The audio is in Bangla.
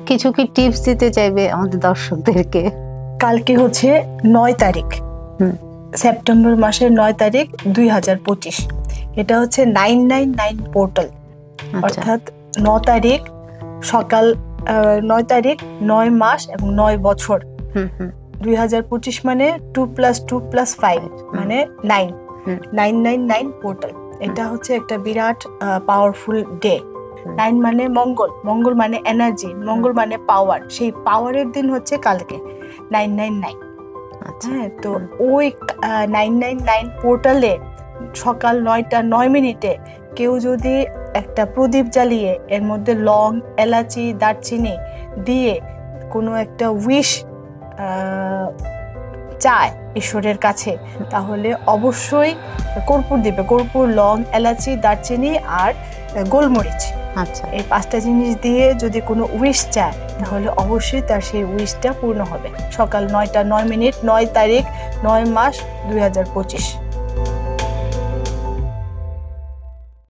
কিছু কি টিপস দিতে চাইবে আমাদের দর্শকদেরকে? কালকে হচ্ছে 9 তারিখ, সেপ্টেম্বর মাসের 9 তারিখ 2025। এটা হচ্ছে 999 পোর্টাল, অর্থাৎ 9 তারিখ সকাল 9 তারিখ 9 মাস এবং 9 বছর। 2025 মানে 2+2+5 মানে 9, 999 পোর্টাল। এটা হচ্ছে একটা বিরাট পাওয়ারফুল ডে। 9 মানে মঙ্গল, মঙ্গল মানে এনার্জি, মঙ্গল মানে পাওয়ার। সেই পাওয়ারের দিন হচ্ছে কালকে 999। হ্যাঁ, তো ওই 999 পোর্টালে সকাল 9টা 9 মিনিটে কেউ যদি একটা প্রদীপ জ্বালিয়ে এর মধ্যে লং, এলাচি, দারচিনি দিয়ে কোনো একটা উইশ চায় ঈশ্বরের কাছে, তাহলে অবশ্যই কর্পূর দিবে। কর্পূর, লং, এলাচি, দারচিনি আর গোলমরিচ, আচ্ছা, এই 5টা জিনিস দিয়ে যদি কোনো উইশ চায় তাহলে অবশ্যই তার সেই উইশটা পূর্ণ হবে। সকাল 9টা 9 মিনিট, 9 তারিখ 9 মাস 2025।